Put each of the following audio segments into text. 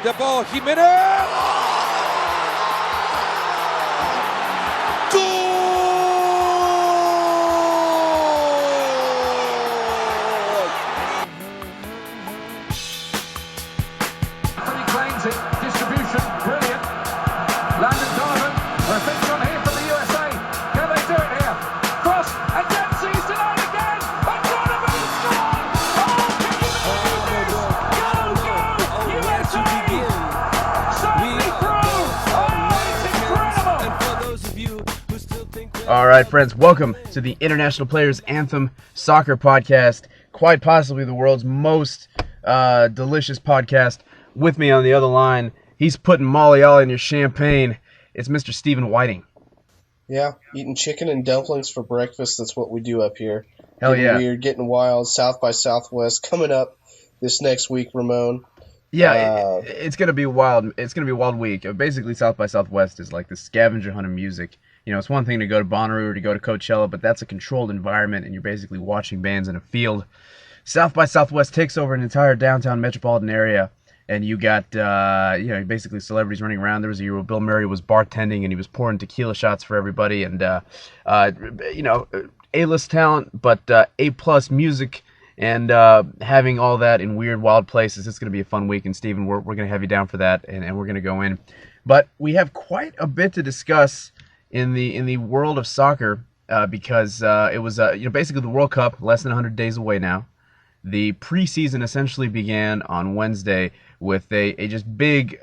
The ball, Jimenez! Goal! He claims it. Distribution, brilliant. Landon Donovan, perfect on here for the USA. Can they do it here? Cross, and Dempsey's denied again. And Donovan scored! Oh, can you believe this? Go, USA! Certainly through! Oh, it's incredible! All right, friends, welcome to the International Players Anthem Soccer Podcast, quite possibly the world's most delicious podcast. With me on the other line, he's putting Molly all in your champagne. It's Mr. Stephen Whiting. Yeah, eating chicken and dumplings for breakfast. That's what we do up here. Hell getting yeah. Weird, getting wild. South by Southwest coming up this next week, Ramon. Yeah, it's going to be wild. It's going to be a wild week. Basically, South by Southwest is like the scavenger hunt of music. You know, it's one thing to go to Bonnaroo or to go to Coachella, but that's a controlled environment, and you're basically watching bands in a field. South by Southwest takes over an entire downtown metropolitan area. And you got, basically celebrities running around. There was a year where Bill Murray was bartending and he was pouring tequila shots for everybody. And, A-list talent, but A-plus music and having all that in weird, wild places. It's going to be a fun week. And, Stephen, we're going to have you down for that, and we're going to go in. But we have quite a bit to discuss in the world of soccer because it was, basically the World Cup, less than 100 days away now. The preseason essentially began on Wednesday with a just big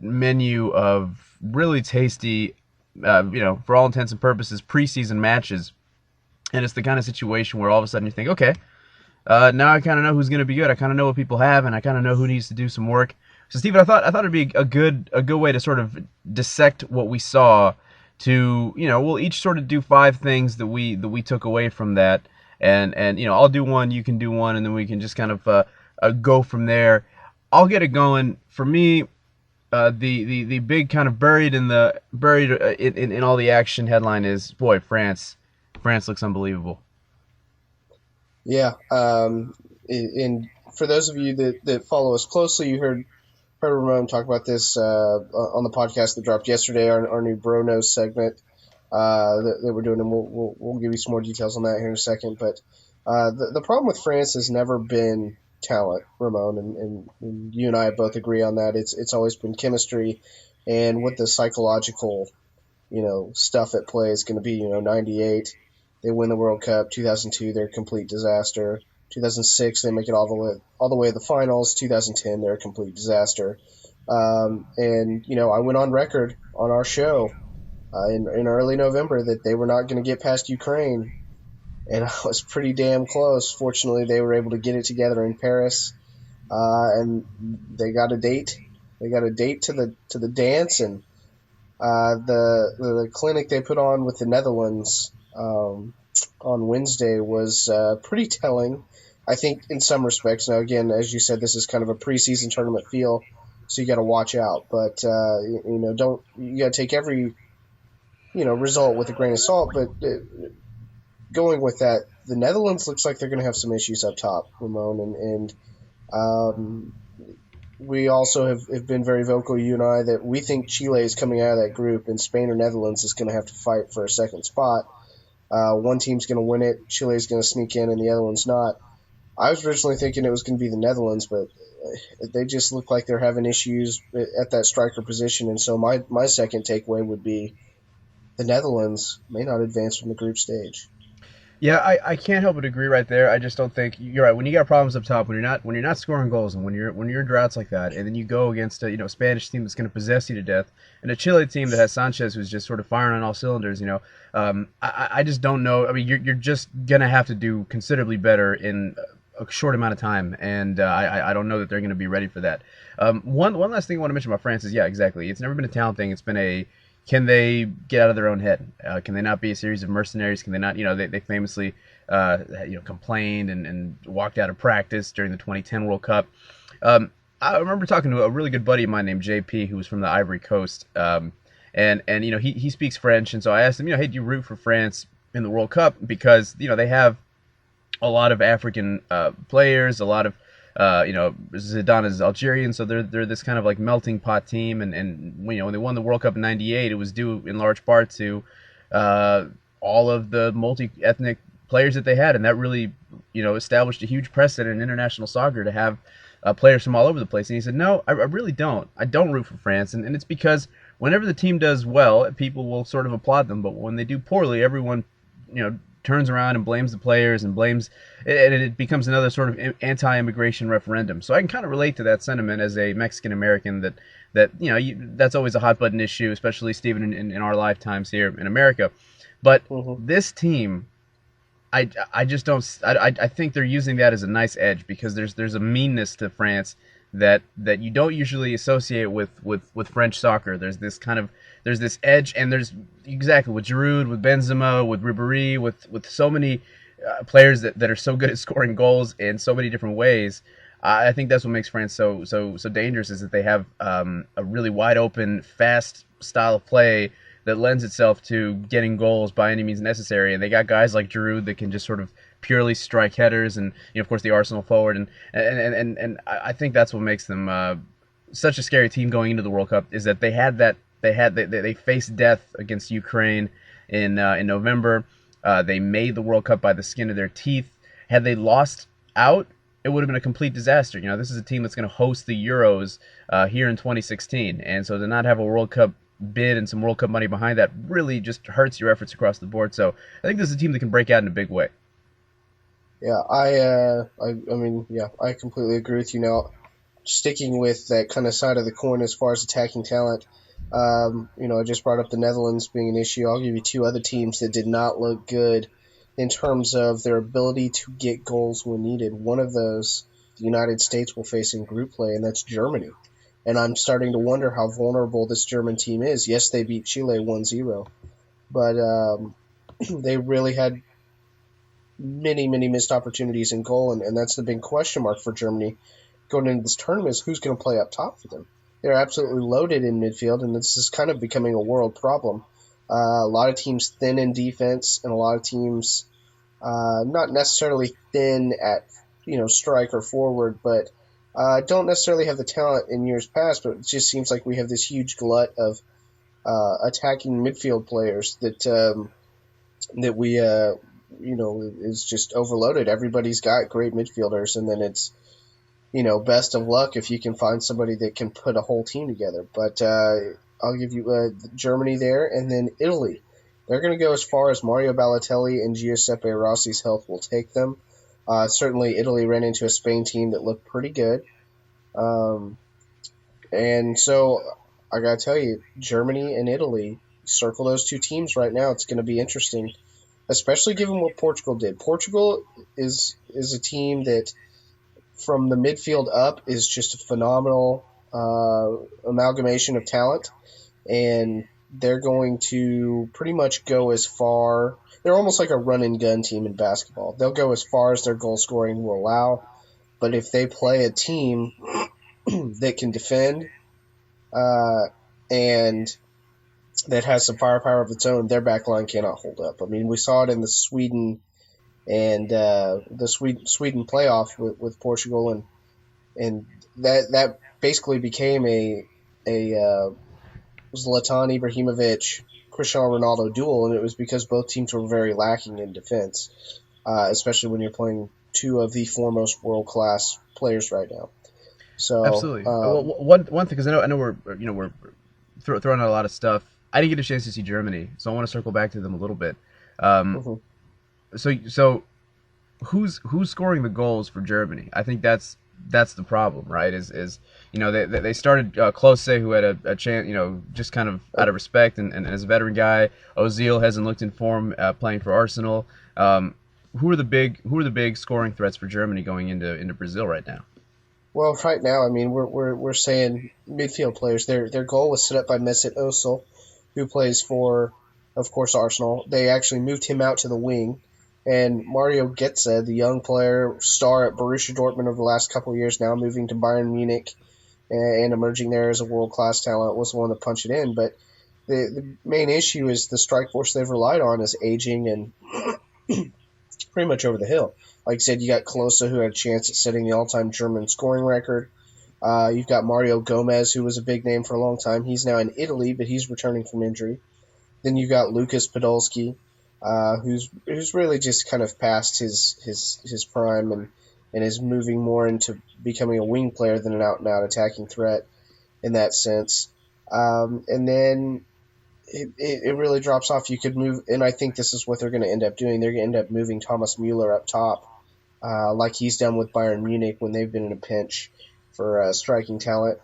menu of really tasty, for all intents and purposes, preseason matches. And it's the kind of situation where all of a sudden you think, okay, now I kind of know who's going to be good. I kind of know what people have, and I kind of know who needs to do some work. So, Stephen, I thought it'd be a good way to sort of dissect what we saw. To we'll each sort of do 5 things that we took away from that. And I'll do one, you can do one, and then we can just kind of go from there. I'll get it going. For me, the big kind of buried in all the action headline is, boy, France looks unbelievable. Yeah, and for those of you that follow us closely, you heard Ramon talk about this on the podcast that dropped yesterday, our new Bro Knows segment. That we're doing, and we'll give you some more details on that here in a second. But the problem with France has never been talent, Ramon, and you and I both agree on that. It's always been chemistry, and what the psychological, stuff at play is going to be. 98, they win the World Cup. 2002, they're a complete disaster. 2006, they make it all the way to the finals. 2010, they're a complete disaster. And I went on record on our show. In early November that they were not going to get past Ukraine, and I was pretty damn close. Fortunately, they were able to get it together in Paris, and they got a date. They got a date to the dance, and the clinic they put on with the Netherlands on Wednesday was pretty telling, I think, in some respects. Now, again, as you said, this is kind of a preseason tournament feel, so you got to watch out. But you got to take every result with a grain of salt, but going with that, the Netherlands looks like they're going to have some issues up top, Ramon, and we also have been very vocal, you and I, that we think Chile is coming out of that group, and Spain or Netherlands is going to have to fight for a second spot. One team's going to win it, Chile's going to sneak in, and the other one's not. I was originally thinking it was going to be the Netherlands, but they just look like they're having issues at that striker position, and so my second takeaway would be the Netherlands may not advance from the group stage. Yeah, I can't help but agree right there. I just don't think you're right. When you got problems up top, when you're not scoring goals, and when you're in droughts like that, and then you go against a Spanish team that's going to possess you to death, and a Chile team that has Sanchez who's just sort of firing on all cylinders, I just don't know. I mean, you're just going to have to do considerably better in a short amount of time, and I don't know that they're going to be ready for that. One last thing I want to mention about France is, yeah, exactly. It's never been a talent thing. It's been can they get out of their own head? Can they not be a series of mercenaries? Can they not, they famously, complained and walked out of practice during the 2010 World Cup. I remember talking to a really good buddy of mine named JP, who was from the Ivory Coast. And he speaks French. And so I asked him, hey, do you root for France in the World Cup? Because, they have a lot of African players, a lot of Zidane is Algerian, so they're this kind of like melting pot team. And when they won the World Cup in '98, it was due in large part to all of the multi-ethnic players that they had, and that really established a huge precedent in international soccer to have players from all over the place. And he said, no, I really don't. I don't root for France, and it's because whenever the team does well, people will sort of applaud them, but when they do poorly, everyone turns around and blames the players and it becomes another sort of anti-immigration referendum. So I can kind of relate to that sentiment as a Mexican American that that's always a hot button issue, especially Stephen in our lifetimes here in America. But this team, I just don't. I think they're using that as a nice edge because there's a meanness to France that you don't usually associate with French soccer. There's this edge, and there's exactly with Giroud, with Benzema, with Ribéry, with so many players that are so good at scoring goals in so many different ways. I think that's what makes France so dangerous, is that they have a really wide open, fast style of play that lends itself to getting goals by any means necessary. And they got guys like Giroud that can just sort of purely strike headers, and of course the Arsenal forward, and I think that's what makes them such a scary team going into the World Cup, is that they faced death against Ukraine in November. They made the World Cup by the skin of their teeth. Had they lost out, it would have been a complete disaster. This is a team that's going to host the Euros here in 2016, and so to not have a World Cup bid and some World Cup money behind that really just hurts your efforts across the board. So I think this is a team that can break out in a big way. Yeah, I completely agree with you. Now, sticking with that kind of side of the coin as far as attacking talent, I just brought up the Netherlands being an issue. I'll give you two other teams that did not look good in terms of their ability to get goals when needed. One of those, the United States will face in group play, and that's Germany. And I'm starting to wonder how vulnerable this German team is. Yes, they beat Chile 1-0, but they really had many missed opportunities in goal, and that's the big question mark for Germany going into this tournament, is who's going to play up top for them. They're absolutely loaded in midfield, and this is kind of becoming a world problem. A lot of teams thin in defense, and a lot of teams not necessarily thin at strike or forward, but don't necessarily have the talent in years past. But it just seems like we have this huge glut of attacking midfield players that we is just overloaded. Everybody's got great midfielders, and then it's best of luck if you can find somebody that can put a whole team together. But I'll give you Germany there, and then Italy. They're going to go as far as Mario Balotelli and Giuseppe Rossi's health will take them. Certainly, Italy ran into a Spain team that looked pretty good. And so, I got to tell you, Germany and Italy, circle those two teams right now. It's going to be interesting, especially given what Portugal did. Portugal is a team that, from the midfield up, is just a phenomenal amalgamation of talent. And they're going to pretty much go as far. They're almost like a run-and-gun team in basketball. They'll go as far as their goal scoring will allow. But if they play a team that can defend and that has some firepower of its own, their back line cannot hold up. I mean, we saw it in the Sweden and the Sweden playoff with Portugal, and that basically became a Zlatan Ibrahimovic, Cristiano Ronaldo duel, and it was because both teams were very lacking in defense, especially when you're playing two of the foremost world-class players right now. So absolutely. One thing, because I know we're throwing out a lot of stuff. I didn't get a chance to see Germany, so I want to circle back to them a little bit. So who's scoring the goals for Germany? I think that's the problem, right? Is they started Klose, who had a chance, just kind of out of respect, and as a veteran guy. Ozil hasn't looked in form playing for Arsenal. Who are the big scoring threats for Germany going into Brazil right now? Well, right now, I mean, we're saying midfield players. Their goal was set up by Mesut Ozil, who plays for, of course, Arsenal. They actually moved him out to the wing. And Mario Götze, the young player, star at Borussia Dortmund over the last couple of years now, moving to Bayern Munich and emerging there as a world-class talent, was the one to punch it in. But the main issue is the strike force they've relied on is aging, and pretty much over the hill. Like I said, you got Klose, who had a chance at setting the all-time German scoring record. You've got Mario Gomez, who was a big name for a long time. He's now in Italy, but he's returning from injury. Then you've got Lucas Podolski, who's really just kind of past his prime and is moving more into becoming a wing player than an out-and-out attacking threat in that sense. And then it really drops off. You could move, and I think this is what they're going to end up doing. They're going to end up moving Thomas Müller up top, like he's done with Bayern Munich when they've been in a pinch for striking talent.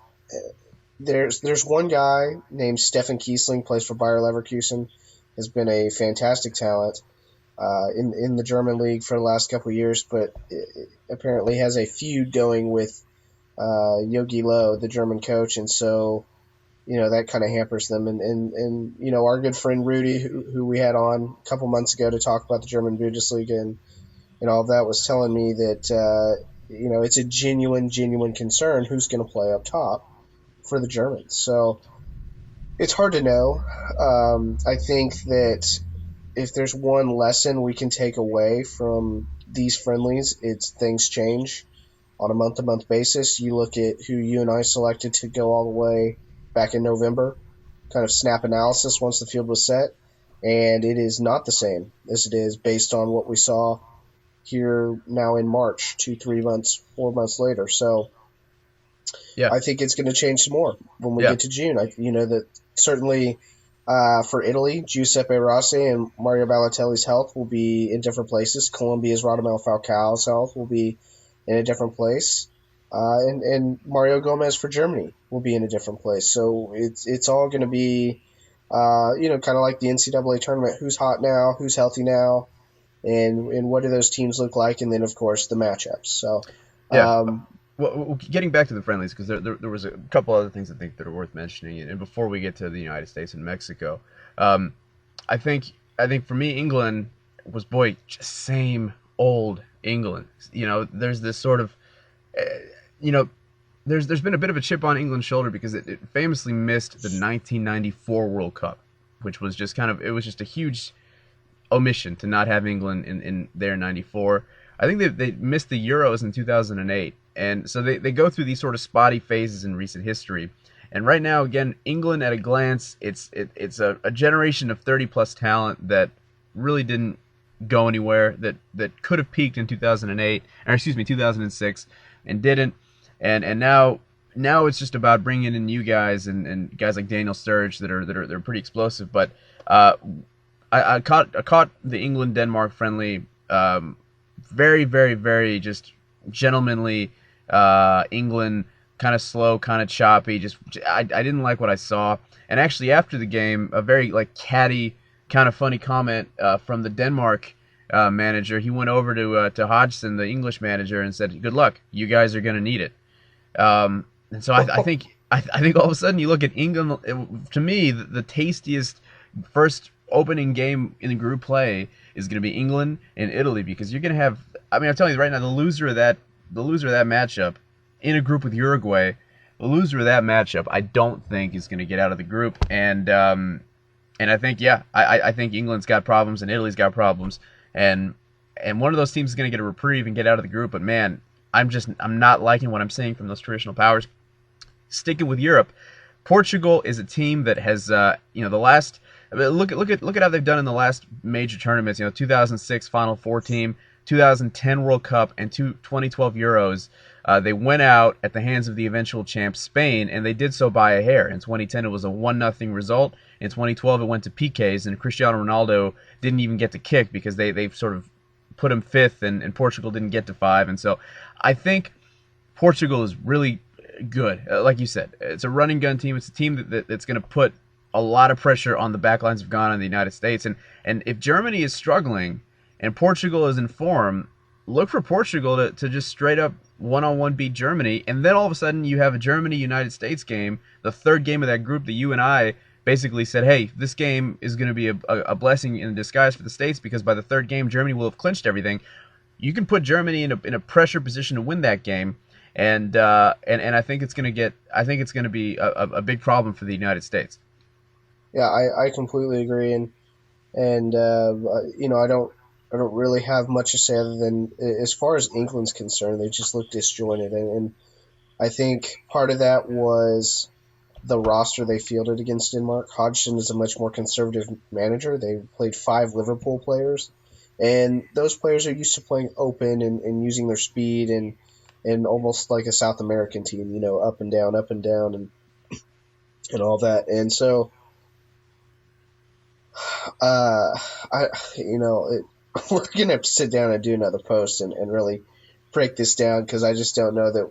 There's one guy named Stefan Kiesling, plays for Bayer Leverkusen, has been a fantastic talent in the German league for the last couple of years, but apparently has a feud going with Jogi Löw, the German coach, and so that kind of hampers them. And our good friend Rudy, who we had on a couple months ago to talk about the German Bundesliga and all of that, was telling me that it's a genuine concern who's going to play up top for the Germans. So it's hard to know. I think that if there's one lesson we can take away from these friendlies, it's things change on a month-to-month basis. You look at who you and I selected to go all the way back in November, kind of snap analysis once the field was set, and it is not the same as it is based on what we saw here now in March, 2, 3 months, 4 months later. So Yeah. I think it's going to change some more when we get to June. That certainly for Italy, Giuseppe Rossi and Mario Balotelli's health will be in different places. Colombia's Radamel Falcao's health will be in a different place. And Mario Gomez for Germany will be in a different place. So it's all going to be, kind of like the NCAA tournament. Who's hot now? Who's healthy now? And what do those teams look like? And then, of course, the matchups. So, Well, getting back to the friendlies, because there was a couple other things I think that are worth mentioning, and before we get to the United States and Mexico, I think for me, England was just same old England. There's this sort of, there's been a bit of a chip on England's shoulder because it famously missed the 1994 World Cup, which was just it was just a huge omission to not have England in their 94. I think they missed the Euros in 2008. And so they go through these sort of spotty phases in recent history. And right now, again, England at a glance, it's a generation of 30-plus talent that really didn't go anywhere, that could have peaked in 2006, and didn't. And now it's just about bringing in new guys and guys like Daniel Sturridge that are pretty explosive. But I caught the England-Denmark friendly, very, very, very just gentlemanly. England, kind of slow, kind of choppy. I didn't like what I saw. And actually, after the game, a very catty, kind of funny comment from the Denmark manager. He went over to Hodgson, the English manager, and said, "Good luck. You guys are going to need it." And so I think all of a sudden you look at England. To me, the tastiest first opening game in the group play is going to be England and Italy, because you're going to have. I'm telling you right now, the loser of that matchup in a group with Uruguay, the loser of that matchup, I don't think is going to get out of the group. And I think, I think England's got problems and Italy's got problems. And one of those teams is going to get a reprieve and get out of the group. But man, I'm not liking what I'm seeing from those traditional powers. Sticking with Europe, Portugal is a team that has, the last, look at how they've done in the last major tournaments. 2006 Final Four team, 2010 World Cup, and 2012 Euros. They went out at the hands of the eventual champ Spain, and they did so by a hair. In 2010, it was a 1-0 result. In 2012, it went to PKs, and Cristiano Ronaldo didn't even get to kick because they sort of put him fifth, and Portugal didn't get to 5. And so I think Portugal is really good. Like you said, it's a running gun team. It's a team that's going to put a lot of pressure on the backlines of Ghana and the United States. And if Germany is struggling and Portugal is in form, look for Portugal to just straight up one-on-one beat Germany. And then all of a sudden you have a Germany-United States game, the third game of that group that you and I basically said, hey, this game is going to be a blessing in disguise for the States, because by the third game, Germany will have clinched everything. You can put Germany in a pressure position to win that game. And I think it's going to be a big problem for the United States. Yeah, I completely agree. And I don't I don't really have much to say other than, as far as England's concerned, they just look disjointed, and I think part of that was the roster they fielded against Denmark. Hodgson is a much more conservative manager. They played 5 Liverpool players, and those players are used to playing open and using their speed and almost like a South American team, up and down, and all that. And so, I, we're gonna have to sit down and do another post and really break this down, because I just don't know that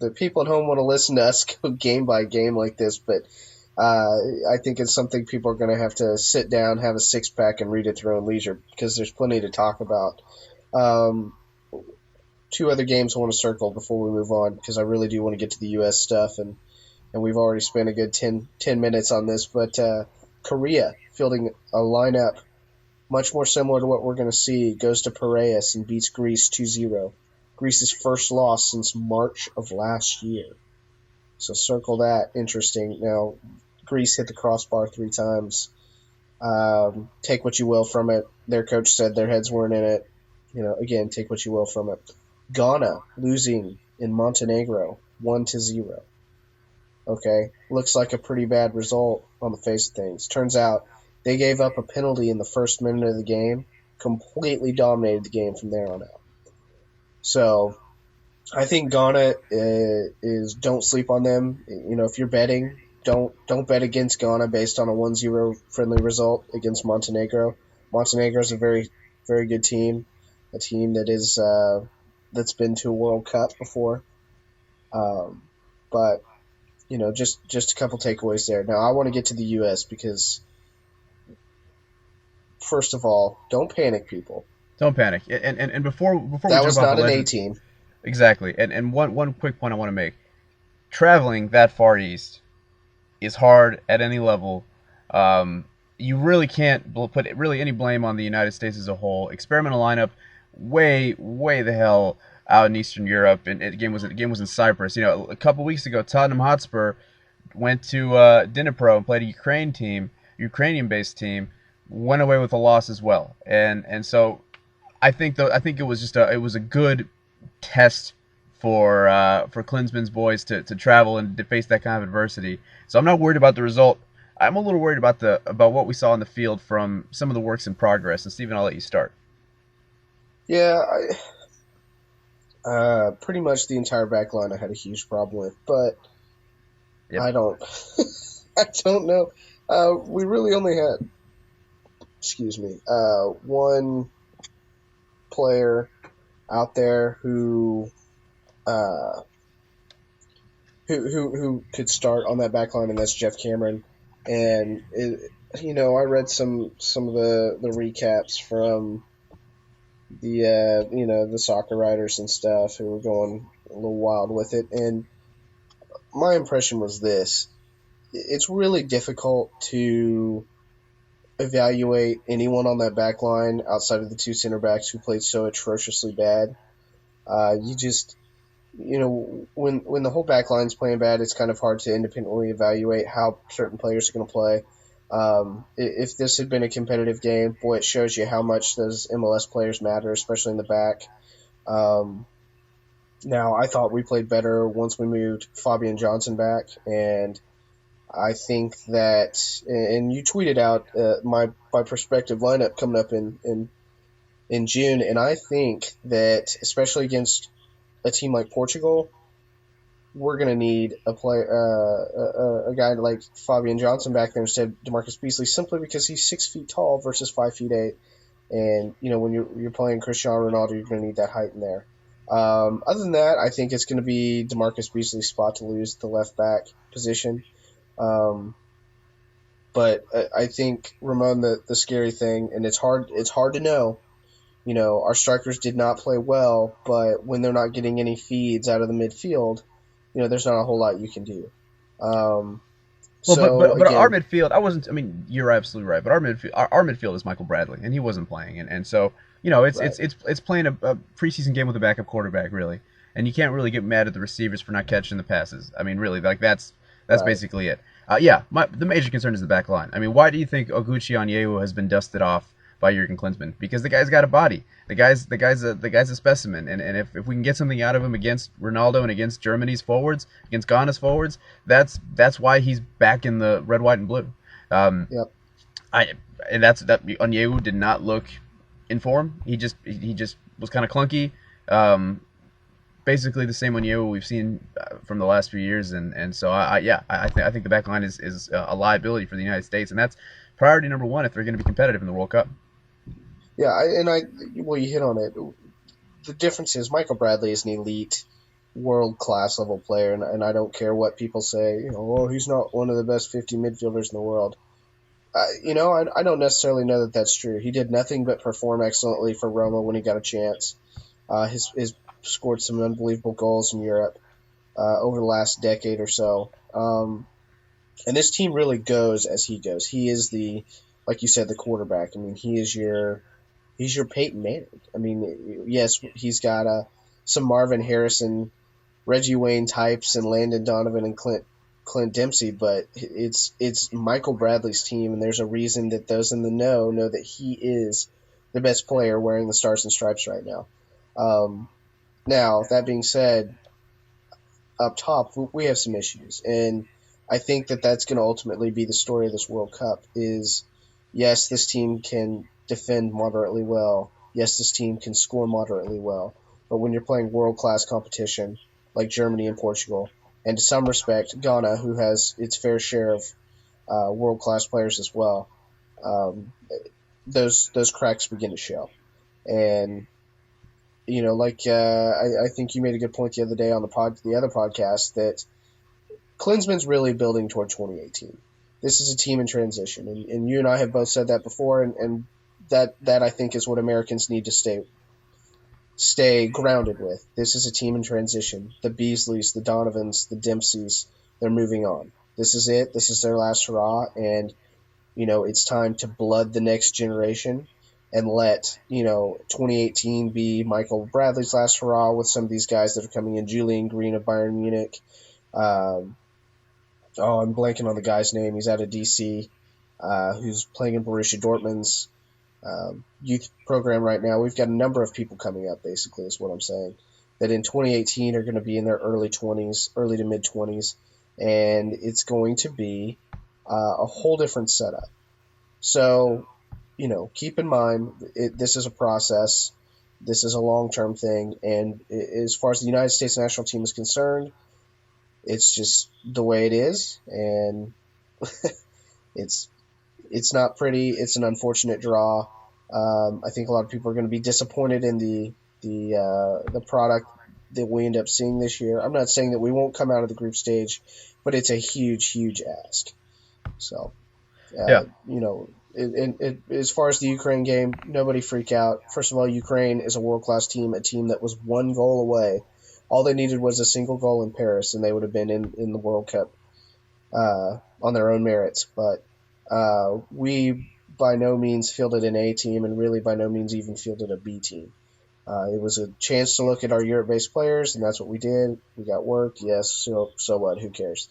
the people at home want to listen to us go game by game like this. But I think it's something people are going to have to sit down, have a 6-pack, and read at their own leisure, because there's plenty to talk about. 2 other games I want to circle before we move on, because I really do want to get to the U.S. stuff, and we've already spent a good 10 minutes on this. But Korea fielding a lineup much more similar to what we're going to see, goes to Piraeus and beats Greece 2-0. Greece's first loss since March of last year. So circle that. Interesting. Now, Greece hit the crossbar 3 times. Take what you will from it. Their coach said their heads weren't in it. Again, take what you will from it. Ghana losing in Montenegro 1-0. Okay, looks like a pretty bad result on the face of things. Turns out they gave up a penalty in the first minute of the game, completely dominated the game from there on out. So I think Ghana is don't sleep on them. If you're betting, don't bet against Ghana based on a 1-0 friendly result against Montenegro. Montenegro is a very, very good team, a team that is that's been to a World Cup before. But just a couple takeaways there. Now I want to get to the U.S. because, first of all, don't panic, people. Don't panic. And before we that jump was off not the an legend, A team. Exactly. And one quick point I want to make. Traveling that far east is hard at any level. You really can't put really any blame on the United States as a whole. Experimental lineup, way the hell out in Eastern Europe, and the game was in Cyprus. A couple weeks ago, Tottenham Hotspur went to Dnipro and played a Ukrainian-based team, went away with a loss as well. And so I think it was a good test for Klinsmann's boys to travel and to face that kind of adversity. So I'm not worried about the result. I'm a little worried about what we saw in the field from some of the works in progress. And Stephen, I'll let you start. Yeah, pretty much the entire back line I had a huge problem with, but yep. I don't know. We really only had, one player out there who could start on that back line, and that's Jeff Cameron. And I read some of the recaps from the soccer writers and stuff who were going a little wild with it, and my impression was this: it's really difficult to evaluate anyone on that back line outside of the 2 center backs who played so atrociously bad. You just, when the whole back line's playing bad, it's kind of hard to independently evaluate how certain players are going to play. If this had been a competitive game, boy, it shows you how much those MLS players matter, especially in the back. Now, I thought we played better once we moved Fabian Johnson back, and I think that, and you tweeted out my prospective lineup coming up in June, and I think that, especially against a team like Portugal, we're going to need a guy like Fabian Johnson back there instead of DeMarcus Beasley, simply because he's 6 feet tall versus 5 feet 8. And, when you're playing Cristiano Ronaldo, you're going to need that height in there. Other than that, I think it's going to be DeMarcus Beasley's spot to lose the left back position. But I think, Ramon, the scary thing, and it's hard to know, our strikers did not play well, but when they're not getting any feeds out of the midfield, there's not a whole lot you can do. But our midfield, you're absolutely right, but our midfield is Michael Bradley, and he wasn't playing, and so it's playing a preseason game with a backup quarterback, really, and you can't really get mad at the receivers for not catching the passes. Really, that's right. Basically it. The major concern is the back line. Why do you think Oguchi Onyewu has been dusted off by Jurgen Klinsmann, because the guy's got a body. The guy's a specimen, and if we can get something out of him against Ronaldo and against Germany's forwards, against Ghana's forwards, that's why he's back in the red, white, and blue. Yep. Onyewu did not look in form. He just was kind of clunky. Basically the same Onyewu we've seen from the last few years, and so I think the back line is a liability for the United States, and that's priority number one if they're going to be competitive in the World Cup. Yeah, well, you hit on it. The difference is Michael Bradley is an elite, world-class level player, and I don't care what people say. He's not one of the best 50 midfielders in the world. I don't necessarily know that that's true. He did nothing but perform excellently for Roma when he got a chance. His scored some unbelievable goals in Europe over the last decade or so. And this team really goes as he goes. He is like you said, the quarterback. I mean, he's your Peyton Manning. I mean, yes, he's got some Marvin Harrison, Reggie Wayne types, and Landon Donovan and Clint Dempsey, but it's Michael Bradley's team, and there's a reason that those in the know that he is the best player wearing the Stars and Stripes right now. Now, that being said, up top, we have some issues, and I think that that's going to ultimately be the story of this World Cup is, yes, this team can defend moderately well. Yes, this team can score moderately well. But when you're playing world-class competition like Germany and Portugal, and to some respect, Ghana, who has its fair share of world-class players as well, those cracks begin to show. And I think you made a good point the other day on the other podcast that Klinsmann's really building toward 2018. This is a team in transition, and you and I have both said that before, and that I think is what Americans need to stay grounded with. This is a team in transition. The Beasleys, the Donovans, the Dempseys, they're moving on. This is it. This is their last hurrah, and it's time to blood the next generation and let 2018 be Michael Bradley's last hurrah with some of these guys that are coming in. Julian Green of Bayern Munich. I'm blanking on the guy's name. He's out of DC, who's playing in Borussia Dortmund's youth program right now. We've got a number of people coming up, basically, is what I'm saying, that in 2018 are going to be in their early to mid 20s, and it's going to be a whole different setup. So, keep in mind, this is a process. This is a long-term thing, and as far as the United States national team is concerned, it's just the way it is, and it's not pretty. It's an unfortunate draw. I think a lot of people are going to be disappointed in the product that we end up seeing this year. I'm not saying that we won't come out of the group stage, but it's a huge, huge ask. So, as far as the Ukraine game, nobody freak out. First of all, Ukraine is a world-class team, a team that was one goal away. All they needed was a single goal in Paris, and they would have been in the World Cup on their own merits. But we by no means fielded an A team, and really by no means even fielded a B team. It was a chance to look at our Europe-based players, and that's what we did. We got work, yes. So what? Who cares?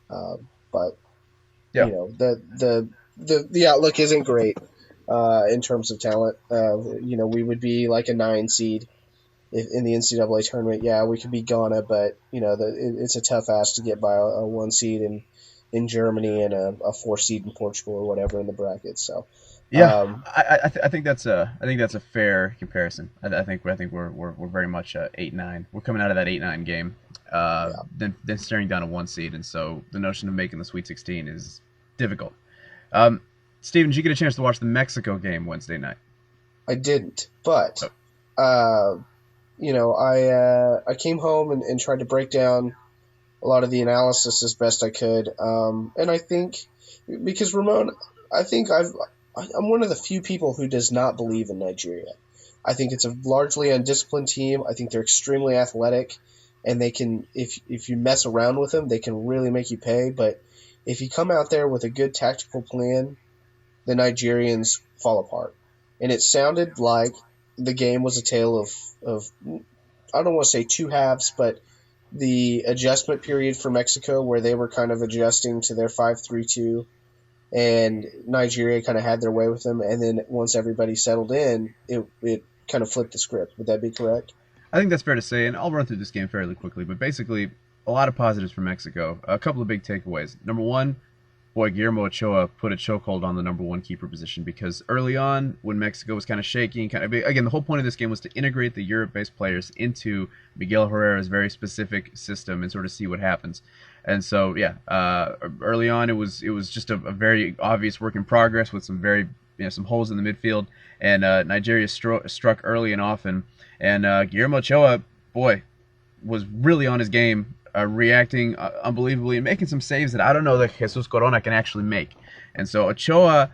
But yeah. The outlook isn't great in terms of talent. We would be like a 9 seed in the NCAA tournament. Yeah, we could be Ghana, but it's a tough ask to get by a 1 seed in Germany and a 4 seed in Portugal or whatever in the bracket. So yeah, I think that's a fair comparison. I think we're very much 8-9. We're coming out of that 8-9 game, then staring down a 1 seed, and so the notion of making the Sweet 16 is difficult. Stephen, did you get a chance to watch the Mexico game Wednesday night? I didn't, but I came home and tried to break down a lot of the analysis as best I could. And I think, because Ramon, I think I'm one of the few people who does not believe in Nigeria. I think it's a largely undisciplined team. I think they're extremely athletic, and they can, if you mess around with them, they can really make you pay. But if you come out there with a good tactical plan, the Nigerians fall apart. And it sounded like the game was a tale of I don't want to say two halves, but the adjustment period for Mexico, where they were kind of adjusting to their 5-3-2 and Nigeria kind of had their way with them. And then once everybody settled in, it kind of flipped the script. Would that be correct? I think that's fair to say, and I'll run through this game fairly quickly. But basically, a lot of positives for Mexico. A couple of big takeaways. Number one, boy, Guillermo Ochoa put a chokehold on the number one keeper position, because early on, when Mexico was kind of shaky, again, the whole point of this game was to integrate the Europe-based players into Miguel Herrera's very specific system and sort of see what happens. And so, yeah, early on, it was just a very obvious work in progress with some some holes in the midfield, and Nigeria struck early and often. And Guillermo Ochoa, boy, was really on his game, reacting unbelievably and making some saves that I don't know that Jesus Corona can actually make. And so Ochoa,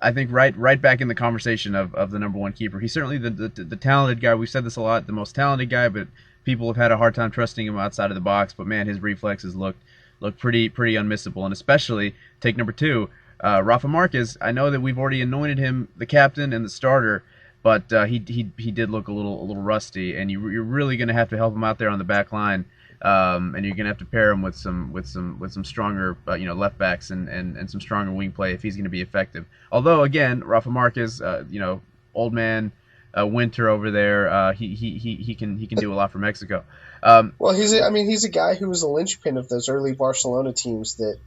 I think, right back in the conversation of the number one keeper. He's certainly the talented guy. We've said this a lot, the most talented guy, but people have had a hard time trusting him outside of the box. But man, his reflexes look pretty unmissable. And especially, take number two, Rafa Marquez. I know that we've already anointed him the captain and the starter, but he did look a little rusty, and you're really going to have to help him out there on the back line, and you're going to have to pair him with some stronger left backs and some stronger wing play if he's going to be effective. Although again, Rafa Marquez, old man Winter over there, he can do a lot for Mexico. Well, he's a guy who was a linchpin of those early Barcelona teams that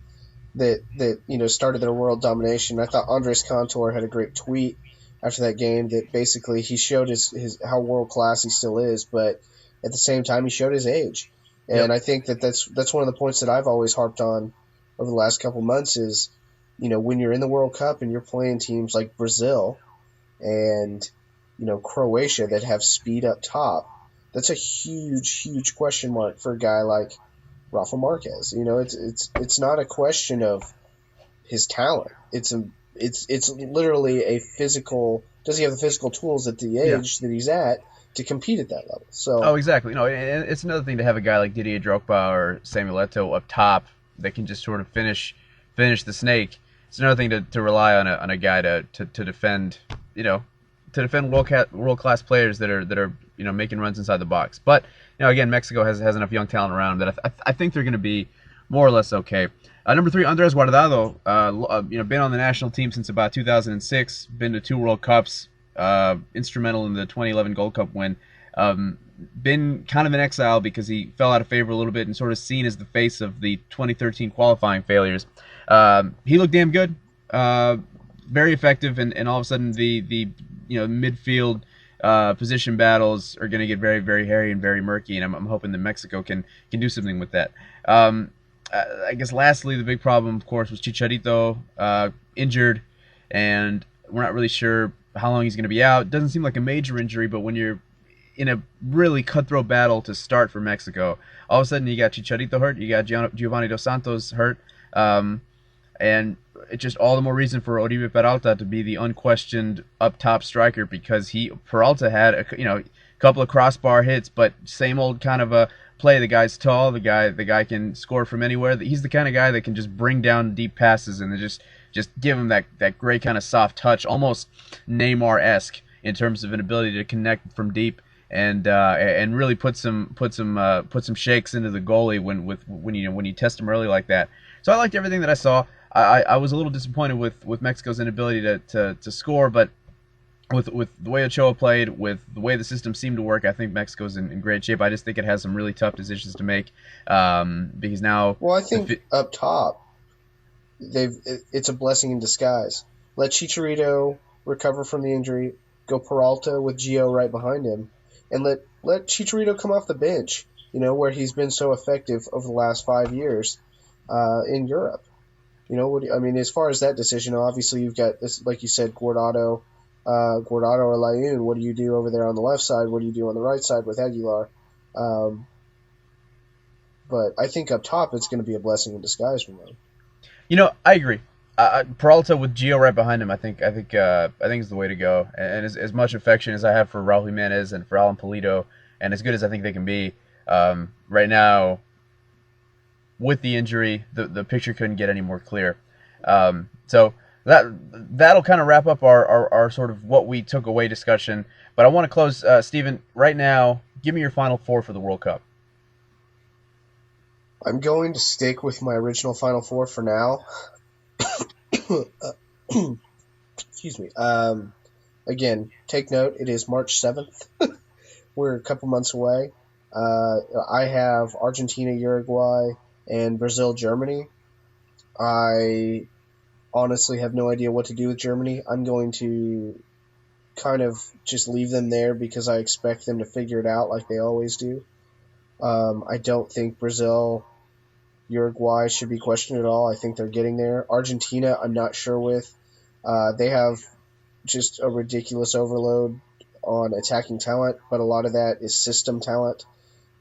started their world domination. I thought Andres Cantor had a great tweet after that game that basically he showed his how world class he still is, but at the same time he showed his age. And Yep. I think that's one of the points that I've always harped on over the last couple months is, when you're in the World Cup and you're playing teams like Brazil and Croatia that have speed up top, that's a huge question mark for a guy like Rafa Marquez. It's not a question of his talent. It's literally a physical. Does he have the physical tools at the age that he's at to compete at that level? So. Oh, exactly. No, and it's another thing to have a guy like Didier Drogba or Samuel Eto'o up top that can just sort of finish the snake. It's another thing to rely on a guy to defend world class players that are making runs inside the box. But again, Mexico has enough young talent around that I think they're going to be more or less okay. Number three, Andres Guardado, been on the national team since about 2006, been to 2 World Cups, instrumental in the 2011 Gold Cup win. Been kind of in exile because he fell out of favor a little bit and sort of seen as the face of the 2013 qualifying failures. He looked damn good, very effective, and all of a sudden the midfield position battles are going to get very, very hairy and very murky, and I'm hoping that Mexico can do something with that. I guess lastly, the big problem, of course, was Chicharito injured, and we're not really sure how long he's going to be out. Doesn't seem like a major injury, but when you're in a really cutthroat battle to start for Mexico, all of a sudden you got Chicharito hurt, you got Giovanni Dos Santos hurt, and it's just all the more reason for Oribe Peralta to be the unquestioned up top striker, because Peralta had a couple of crossbar hits, but same old kind of a play. The guy's tall, the guy can score from anywhere. He's the kind of guy that can just bring down deep passes and just give him that great kind of soft touch, almost Neymar-esque in terms of an ability to connect from deep and really put some shakes into the goalie when you test him early like that. So I liked everything that I saw. I was a little disappointed with Mexico's inability to score, but with the way Ochoa played, with the way the system seemed to work, I think Mexico's in great shape. I just think it has some really tough decisions to make, because now. Well, I think up top, it's a blessing in disguise. Let Chicharito recover from the injury, go Peralta with Gio right behind him, and let Chicharito come off the bench. Where he's been so effective over the last 5 years in Europe. As far as that decision, obviously you've got this, like you said, Guardado or Layun. What do you do over there on the left side? What do you do on the right side with Aguilar? But I think up top it's going to be a blessing in disguise for them. I agree. Peralta with Gio right behind him, I think is the way to go. And as much affection as I have for Raul Jimenez and for Alan Pulido, and as good as I think they can be, right now, with the injury, the picture couldn't get any more clear. So that'll kind of wrap up our sort of what we took away discussion. But I want to close, Stephen, right now. Give me your Final Four for the World Cup. I'm going to stick with my original Final Four for now. Excuse me. Again, take note. It is March 7th. We're a couple months away. I have Argentina, Uruguay, and Brazil, Germany. I honestly have no idea what to do with Germany. I'm going to kind of just leave them there because I expect them to figure it out like they always do. I don't think Brazil, Uruguay should be questioned at all. I think they're getting there. Argentina, I'm not sure with. They have just a ridiculous overload on attacking talent, but a lot of that is system talent.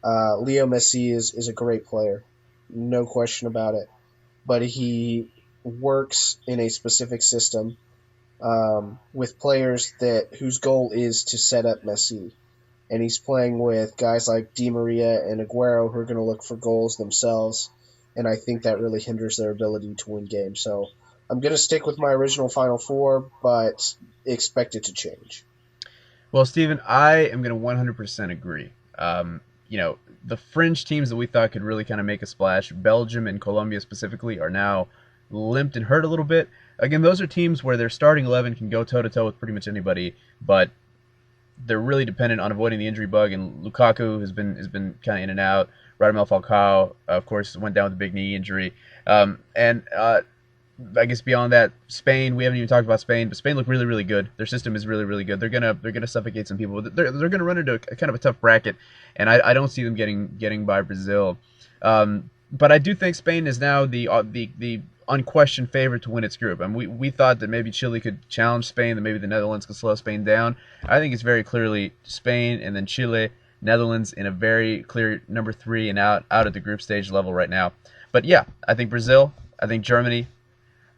Leo Messi is a great player, no question about it, but he works in a specific system with players whose goal is to set up Messi, and he's playing with guys like Di Maria and Aguero who are going to look for goals themselves, and I think that really hinders their ability to win games. So I'm going to stick with my original Final Four, but expect it to change. Well, Stephen, I am going to 100% agree. The fringe teams that we thought could really kind of make a splash, Belgium and Colombia specifically, are now limped and hurt a little bit. Again, those are teams where their starting 11 can go toe-to-toe with pretty much anybody, but they're really dependent on avoiding the injury bug, and Lukaku has been kind of in and out. Radamel Falcao, of course, went down with a big knee injury. I guess beyond that, Spain, we haven't even talked about Spain, but Spain look really, really good. Their system is really, really good. They're gonna suffocate some people. They're gonna run into a kind of a tough bracket, and I don't see them getting by Brazil. But I do think Spain is now the unquestioned favorite to win its group. I mean, we thought that maybe Chile could challenge Spain, that maybe the Netherlands could slow Spain down. I think it's very clearly Spain and then Chile, Netherlands in a very clear number 3 and out at the group stage level right now. But yeah, I think Brazil, I think Germany,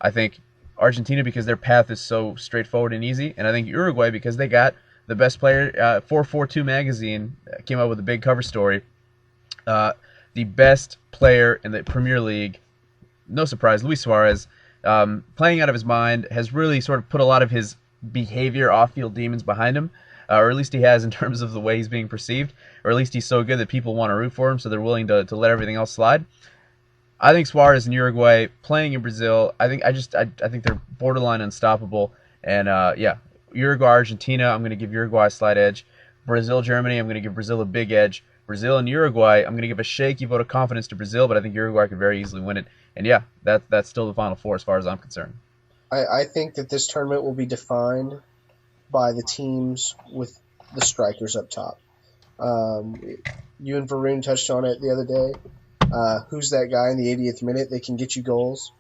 I think Argentina because their path is so straightforward and easy, and I think Uruguay because they got the best player. 442 magazine came up with a big cover story. The best player in the Premier League, no surprise, Luis Suarez, playing out of his mind, has really sort of put a lot of his behavior, off-field demons behind him, or at least he has in terms of the way he's being perceived, or at least he's so good that people want to root for him, so they're willing to let everything else slide. I think Suarez in Uruguay playing in Brazil. I think they're borderline unstoppable. And Uruguay, Argentina. I'm going to give Uruguay a slight edge. Brazil, Germany. I'm going to give Brazil a big edge. Brazil and Uruguay. I'm going to give a shaky vote of confidence to Brazil, but I think Uruguay could very easily win it. And yeah, that's still the Final Four as far as I'm concerned. I think that this tournament will be defined by the teams with the strikers up top. You and Varun touched on it the other day. Who's that guy in the 80th minute that can get you goals?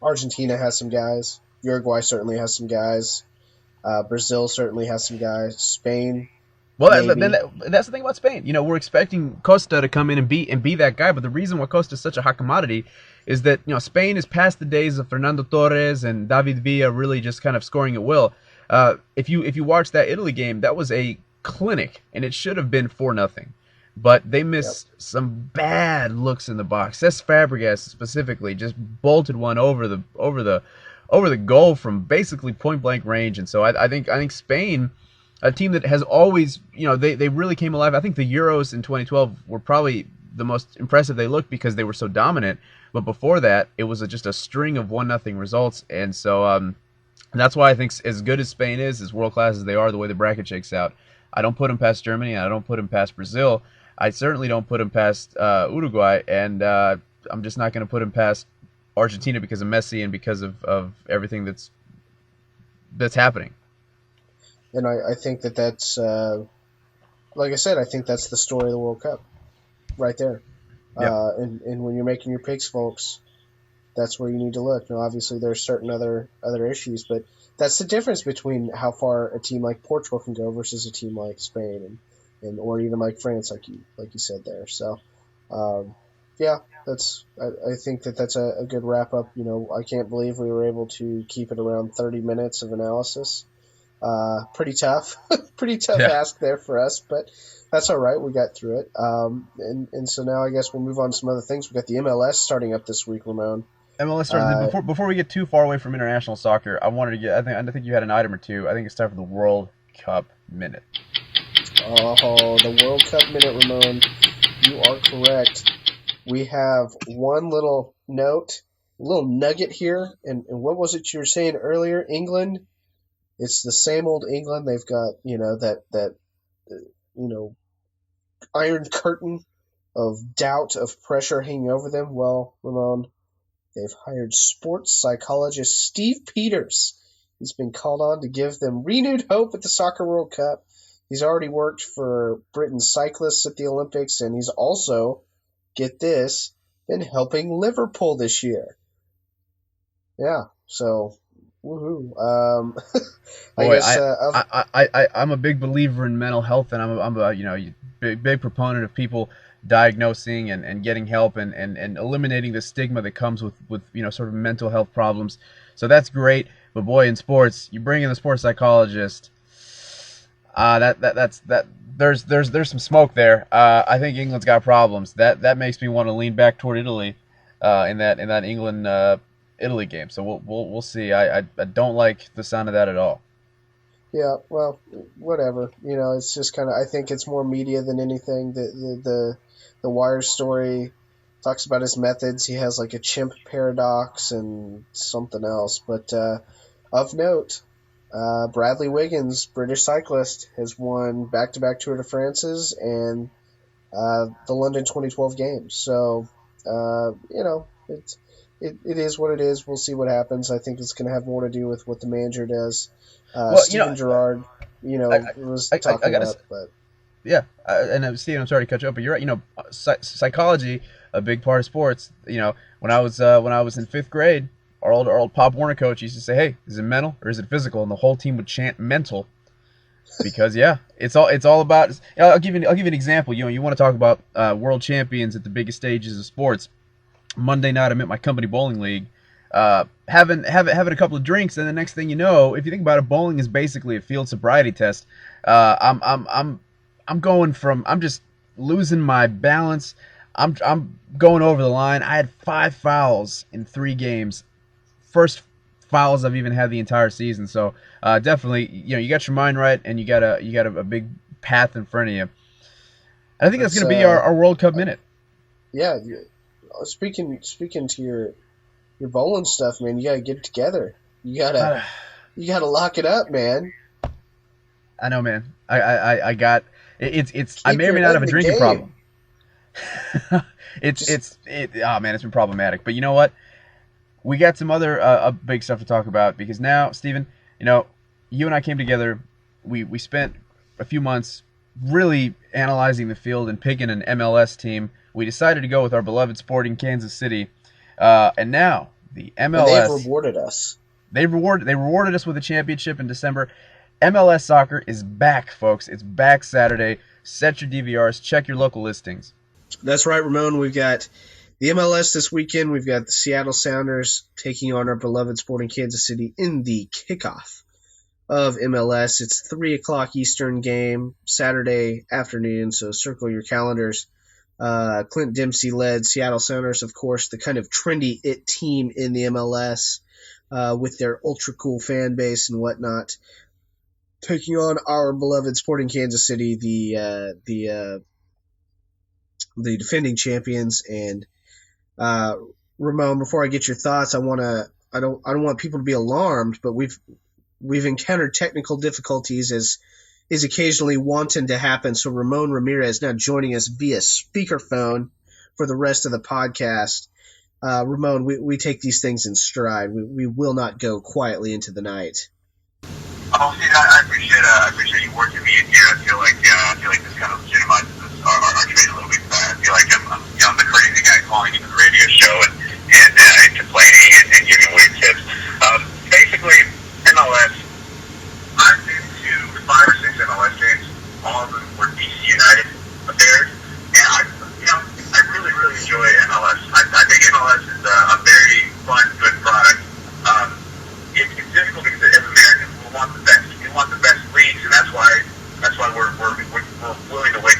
Argentina has some guys. Uruguay certainly has some guys. Brazil certainly has some guys. Spain. Well, that's the thing about Spain. We're expecting Costa to come in and be that guy, but the reason why Costa is such a hot commodity is that Spain is past the days of Fernando Torres and David Villa really just kind of scoring at will. If you watch that Italy game, that was a clinic, and it should have been 4-0. But they missed some bad looks in the box. Cesc Fabregas specifically just bolted one over the goal from basically point blank range. And so I think Spain, a team that has always, they really came alive. I think the Euros in 2012 were probably the most impressive they looked because they were so dominant. But before that, it was just a string of 1-0 results. And so that's why I think as good as Spain is, as world class as they are, the way the bracket shakes out, I don't put them past Germany, and I don't put them past Brazil. I certainly don't put him past Uruguay, and I'm just not going to put him past Argentina because of Messi and because of everything that's happening. And I think that's, like I said, I think that's the story of the World Cup right there. Yeah. And when you're making your picks, folks, that's where you need to look. Now, obviously, there's certain other issues, but that's the difference between how far a team like Portugal can go versus a team like Spain and or even like France, like you said there. So, I think that's a good wrap up. I can't believe we were able to keep it around 30 minutes of analysis. Pretty tough, ask there for us, but that's all right. We got through it. And so now I guess we'll move on to some other things. We got the MLS starting up this week, Ramon. MLS started. Before we get too far away from international soccer, I wanted to get. I think you had an item or two. I think it's time for the World Cup minute. Oh, the World Cup minute, Ramon. You are correct. We have one little note little nugget here. And what was it you were saying earlier? England. It's the same old England. They've got that iron curtain of doubt, of pressure hanging over them. Well, Ramon, they've hired sports psychologist Steve Peters. He's been called on to give them renewed hope at the Soccer World Cup. He's already worked for Britain's cyclists at the Olympics, and he's also, get this, been helping Liverpool this year. Yeah, so woohoo. Boy, I'm a big believer in mental health, and I'm a big proponent of people diagnosing and getting help and eliminating the stigma that comes with sort of mental health problems. So that's great. But boy, in sports, you bring in the sports psychologist. There's some smoke there. I think England's got problems. That makes me want to lean back toward Italy, in that England Italy game. So we'll see. I don't like the sound of that at all. Yeah, well, whatever. It's just kind of. I think it's more media than anything. The Wire story talks about his methods. He has like a chimp paradox and something else. But of note, Bradley Wiggins, British cyclist, has won back-to-back Tour de France's and the London 2012 Games. So, it is what it is. We'll see what happens. I think it's going to have more to do with what the manager does. Steven Gerrard, was talking about, but. Yeah, and Steven, I'm sorry to cut you up, but you're right. Psychology, a big part of sports. When I was in 5th grade, our old Pop Warner coach used to say, "Hey, is it mental or is it physical?" And the whole team would chant "mental," because it's all about. I'll give you an example. You want to talk about world champions at the biggest stages of sports. Monday night, I'm at my company bowling league, having a couple of drinks, and the next thing you know, if you think about it, bowling is basically a field sobriety test. I'm just losing my balance. I'm going over the line. I had 5 fouls in 3 games. First fouls I've even had the entire season. So definitely, you got your mind right, and you got a big path in front of you. And I think that's going to be our World Cup minute. Yeah, speaking to your bowling stuff, man, you got to get it together. You gotta lock it up, man. I know, man. I got. I may or may not have a drinking problem. It's been problematic. But you know what? We got some other big stuff to talk about, because now, Stephen, you and I came together. We spent a few months really analyzing the field and picking an MLS team. We decided to go with our beloved Sporting Kansas City, and now the MLS. And they've rewarded us. They rewarded us with a championship in December. MLS soccer is back, folks. It's back Saturday. Set your DVRs. Check your local listings. That's right, Ramon. We've got the MLS this weekend. We've got the Seattle Sounders taking on our beloved Sporting Kansas City in the kickoff of MLS. It's 3 o'clock Eastern game, Saturday afternoon, so circle your calendars. Clint Dempsey-led Seattle Sounders, of course, the kind of trendy it team in the MLS with their ultra-cool fan base and whatnot, taking on our beloved Sporting Kansas City, the defending champions. And Ramon, before I get your thoughts, I don't want people to be alarmed, but we've encountered technical difficulties, as is occasionally wanton to happen. So Ramon Ramirez now joining us via speakerphone for the rest of the podcast. Ramon, we take these things in stride. We will not go quietly into the night. Oh, see, I appreciate you working me in here. I feel like this kind of legitimizes our trade a little bit. I feel like I'm the crazy guy calling into the radio show and complaining and giving weird tips. Basically, MLS. I've been to 5 or 6 MLS games. All of them were DC United affairs, and I really enjoy MLS. I think MLS is a very fun, good product. It's difficult because as Americans, we want the best. We want the best leagues, and that's why we're willing to wake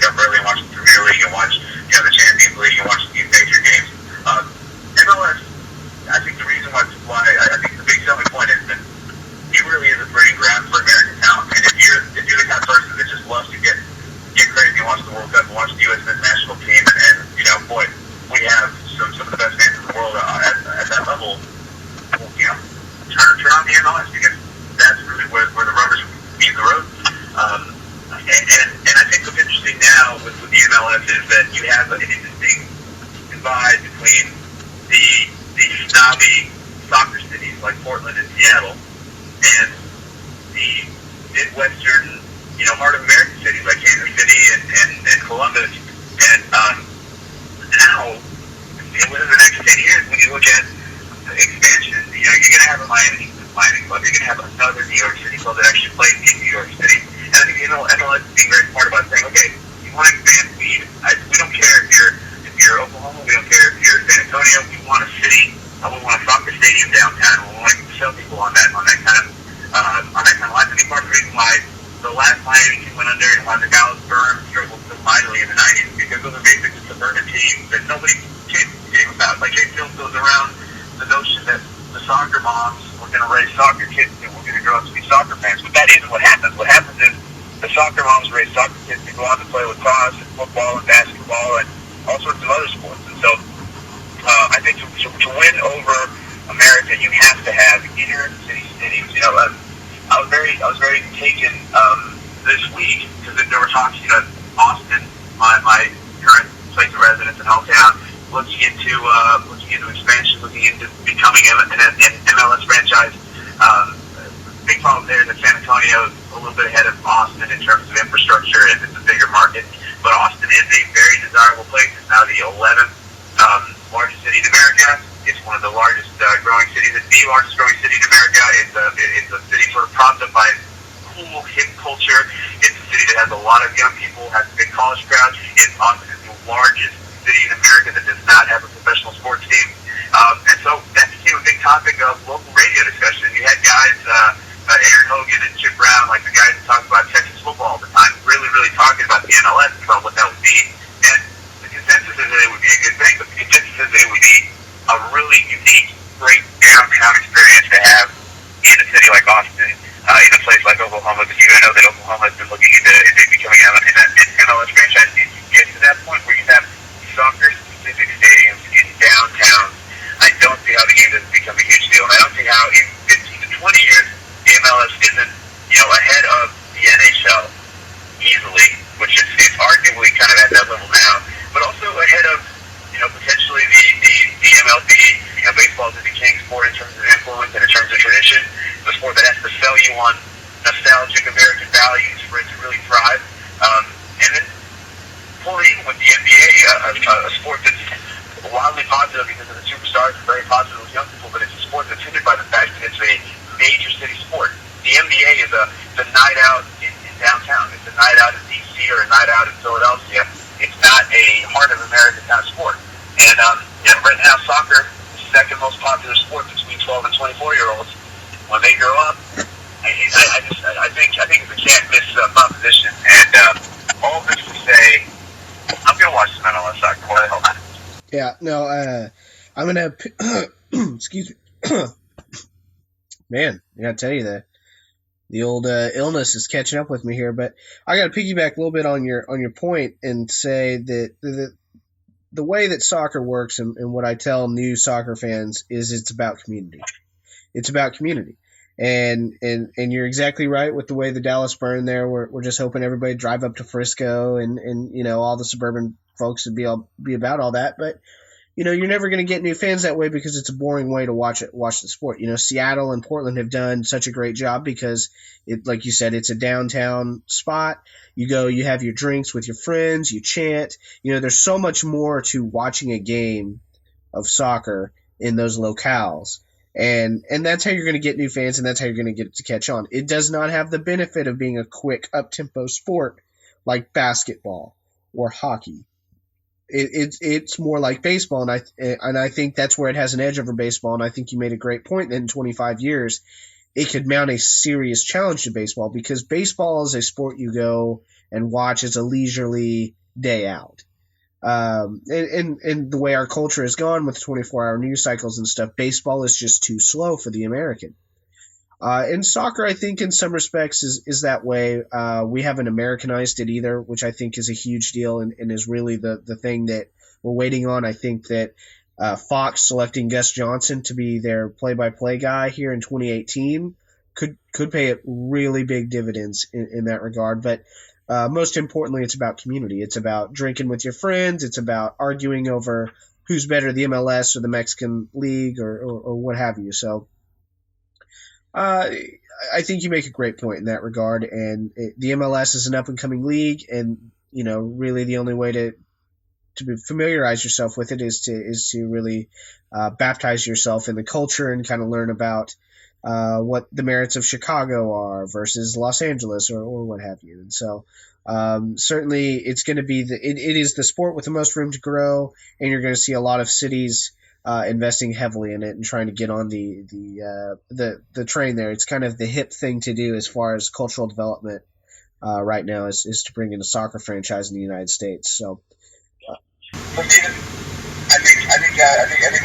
up early and watch the Premier League and watch the Champions League and watch these major games. MLS, I think the reason now be soccer cities like Portland and Seattle, and the Midwestern, heart of American cities like Kansas City and Columbus. And now, within the next 10 years, when you look at expansion, you're going to have a Miami Club. You're going to have another New York City club that actually plays in New York City. And I think MLS is being very smart about saying, okay, you want to expand speed. We don't care if you're Oklahoma. We don't care if you're San Antonio. We want a city. We want a soccer stadium downtown. We want to sell people on that kind of line. I think part of the reason why the last Miami team went under and why the Dallas Burns struggled so mightily in the 90s because those are basically suburban teams that nobody came about. Like Jay Field goes around the notion that the soccer moms were going to raise soccer kids and we're going to grow up to be soccer fans. But that isn't what happens. What happens is the soccer moms raise soccer kids to go out to play lacrosse and football and basketball and all sorts of other sports. And so I think to win over America, you have to have inner city cities. I was very taken this week because there were talks. Austin, my current place of residence and hometown, looking into expansion, looking into becoming an MLS franchise. Big problem there is that San Antonio is a little bit ahead of Austin in terms of infrastructure, and it's a bigger market. But Austin is a very desirable place. It's now the 11th largest city in America. It's one of the largest growing cities. It's the largest growing city in America. It's a city sort of propped up by cool, hip culture. It's a city that has a lot of young people, has a big college crowd. Austin is the largest city in America that does not have a professional sports team. And so that became a big topic of local radio discussion. You had guys, Aaron Hogan and Chip Brown, like the guys that talk about Texas football all the time, really, really talking about the NLS and about what that would be. And the consensus is that it would be a good thing, but the consensus is that it would be a really unique, great downtown experience to have in a city like Austin, in a place like Oklahoma, because I know that Oklahoma has been looking into becoming an MLS franchise. If you get to that point where you have soccer-specific stadiums in downtown, I don't see how the game doesn't become a huge deal. And I don't see how in 15 to 20 years the MLS isn't, ahead of the NHL easily, which is arguably kind of at that level now, but also ahead of, potentially the MLB. Baseball is the king sport in terms of influence and in terms of tradition. It's a sport that has to sell you on nostalgic American values for it to really thrive. And then pulling in with the NBA, a sport that's wildly positive because of the superstars and very positive with young people, but it's a sport that's hindered by the fact that it's a major city sport. The NBA is a night out in downtown. It's a night out in D.C. or a night out in Philadelphia. It's not a heart of America kind of sport. And right now, soccer is the second most popular sport between 12 and 24-year-olds. When they grow up, I think it's a can't miss proposition. And all this to say, I'm gonna watch some MLS soccer. What the hell, man? Yeah, no, I'm gonna excuse me, man. I gotta tell you that the old illness is catching up with me here, but I gotta piggyback a little bit on your point and say that the way that soccer works and what I tell new soccer fans is it's about community. It's about community. And you're exactly right with the way the Dallas Burn there. We're just hoping everybody drive up to Frisco and all the suburban folks would be about all that. But you're never going to get new fans that way because it's a boring way to watch the sport. Seattle and Portland have done such a great job because like you said, it's a downtown spot. You go, you have your drinks with your friends, you chant. There's so much more to watching a game of soccer in those locales. And that's how you're going to get new fans, and that's how you're going to get it to catch on. It does not have the benefit of being a quick, up-tempo sport like basketball or hockey. It's more like baseball, and I think that's where it has an edge over baseball. And I think you made a great point that in 25 years, it could mount a serious challenge to baseball because baseball is a sport you go and watch as a leisurely day out. And the way our culture has gone with 24-hour news cycles and stuff, baseball is just too slow for the American. And soccer, I think, in some respects is that way. We haven't Americanized it either, which I think is a huge deal and is really the thing that we're waiting on. I think that Fox selecting Gus Johnson to be their play-by-play guy here in 2018 could pay it really big dividends in that regard. But most importantly, it's about community. It's about drinking with your friends. It's about arguing over who's better, the MLS or the Mexican League or what have you. So I think you make a great point in that regard. And the MLS is an up-and-coming league, and really the only way to familiarize yourself with it is to really baptize yourself in the culture and kind of learn about what the merits of Chicago are versus Los Angeles or what have you. And so certainly it's going to be it is the sport with the most room to grow, and you're going to see a lot of cities investing heavily in it and trying to get on the train there. It's kind of the hip thing to do as far as cultural development right now is to bring in a soccer franchise in the United States. So. So Stephen, I think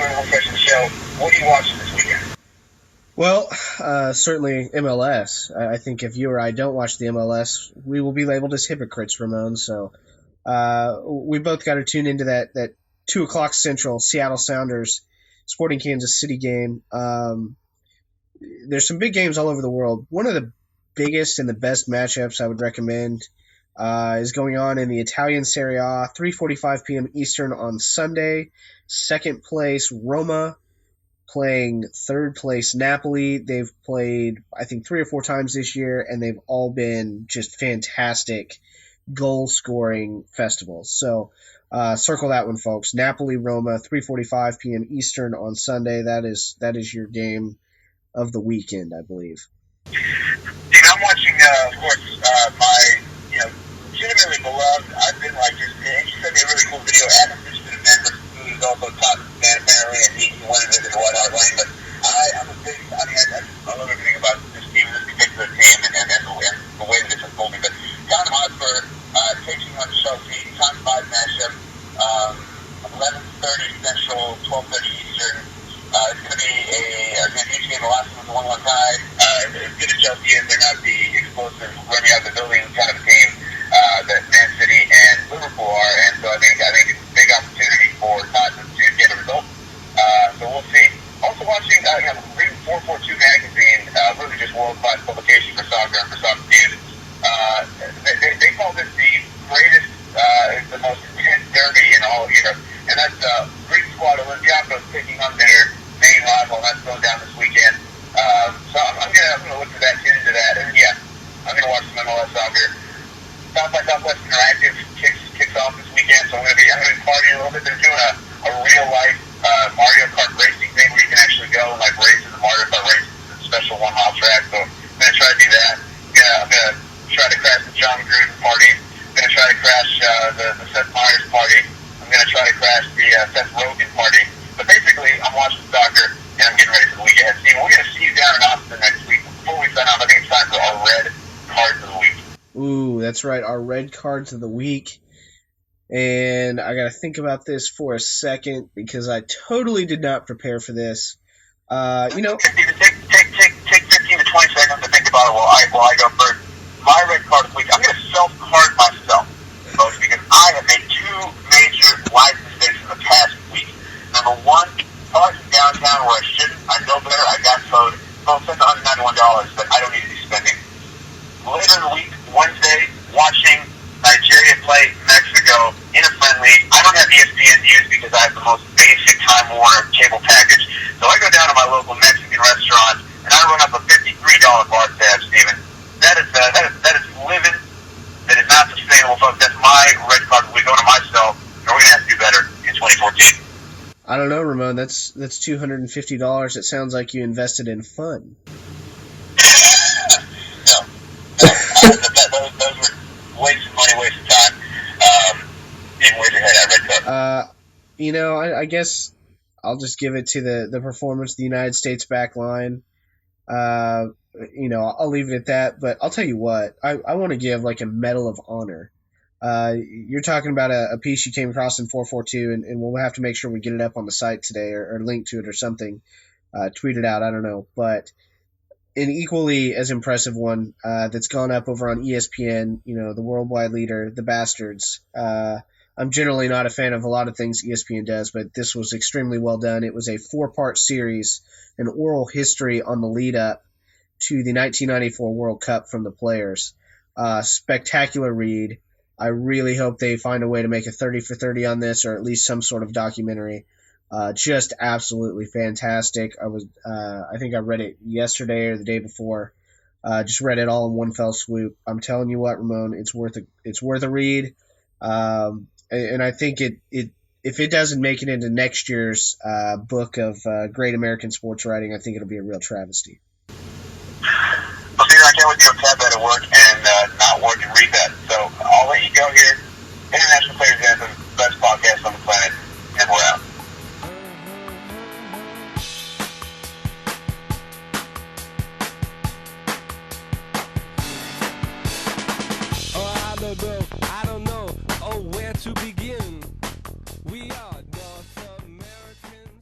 we're a little fresh in the show. What are you watching this weekend? Well, certainly MLS. I think if you or I don't watch the MLS, we will be labeled as hypocrites, Ramon. So we both got to tune into that 2 o'clock Central Seattle Sounders Sporting Kansas City game. There's some big games all over the world. One of the biggest and the best matchups I would recommend is going on in the Italian Serie A, 3:45 p.m. Eastern on Sunday. Second place Roma playing third place Napoli. They've played, I think, 3 or 4 times this year, and they've all been just fantastic goal-scoring festivals. So circle that one, folks. Napoli-Roma, 3:45 p.m. Eastern on Sunday. That is your game of the weekend, I believe. I'm watching, of course, my legitimately beloved. I've been like this. And you sent me a really cool video. Adam Richardson, who is also top man apparently, and he wanted to visit White Hart Lane. But I'm a big. I love everything about this team, this particular team, and the way that it's unfolding. But Tottenham Hotspur taking on Chelsea, time 5 matchup, 11:30 Central, 12:30 Eastern. It's going to be a huge game. The last one was a 1-1 tie. As good as Chelsea is, they're not the explosive, running out the building kind of team that Man City and Liverpool are, and so I think it's a big opportunity for Tottenham to get a result. So we'll see. Also watching, reading 442 magazine, really just world-class publication for soccer and for soccer news. They call this the greatest, the most intense derby in all of Europe, and that's Greek squad Olympiacos taking on their main rival, and that's going down this weekend. So I'm gonna look for that, tune into that, and I'm gonna watch some MLS soccer. South by Southwest Interactive kicks off this weekend, so I'm gonna be partying a little bit. They're doing a real life Mario Kart racing thing where you can actually go and race in the Mario Kart race. It's a special 1-mile track, so I'm gonna try to do that. I'm gonna try to crash the John Gruden party. I'm gonna try to crash the Seth Meyers party. I'm gonna try to crash the Seth Rogen party. But basically, I'm watching soccer and I'm getting ready for the week ahead. Steve, we're gonna see you down in Austin next week. Before we sign off, I think it's time for our red cards of the week. Ooh, that's right, our red cards of the week. And I got to think about this for a second because I totally did not prepare for this. Take 15 to 20 seconds to think about it while I go first. My red card of the week, I'm going to self-card myself, folks, because I have made 2 major life mistakes in the past week. Number 1, parking downtown where I shouldn't. I know better. I got towed. Spent $191 that I don't need to be spending. Later in the week, Wednesday, watching Nigeria play Mexico in a friendly. I don't have ESPN News because I have the most basic Time Warner cable package. So I go down to my local Mexican restaurant and I run up a $53 bar tab, Stephen. That is living. That is not sustainable, folks. That's my red card. We go to myself, and we're gonna have to do better in 2014. I don't know, Ramon. That's $250. It sounds like you invested in fun. Those were waste of money, waste of time. Even where's your head at, red card? I guess I'll just give it to the performance of the United States back line. I'll leave it at that. But I'll tell you what, I want to give a Medal of Honor. You're talking about a piece you came across in 442, and we'll have to make sure we get it up on the site today or link to it or something. Tweet it out, I don't know. But an equally as impressive one that's gone up over on ESPN, the worldwide leader, the Bastards. I'm generally not a fan of a lot of things ESPN does, but this was extremely well done. It was a 4-part series, an oral history on the lead up to the 1994 World Cup from the players. Spectacular read. I really hope they find a way to make a 30 for 30 on this, or at least some sort of documentary. Just absolutely fantastic. I think I read it yesterday or the day before. Just read it all in one fell swoop. I'm telling you what, Ramon, it's worth a read. And I think if it doesn't make it into next year's book of great American sports writing, I think it'll be a real travesty. Well, Peter, I can't wait to go tap that at work.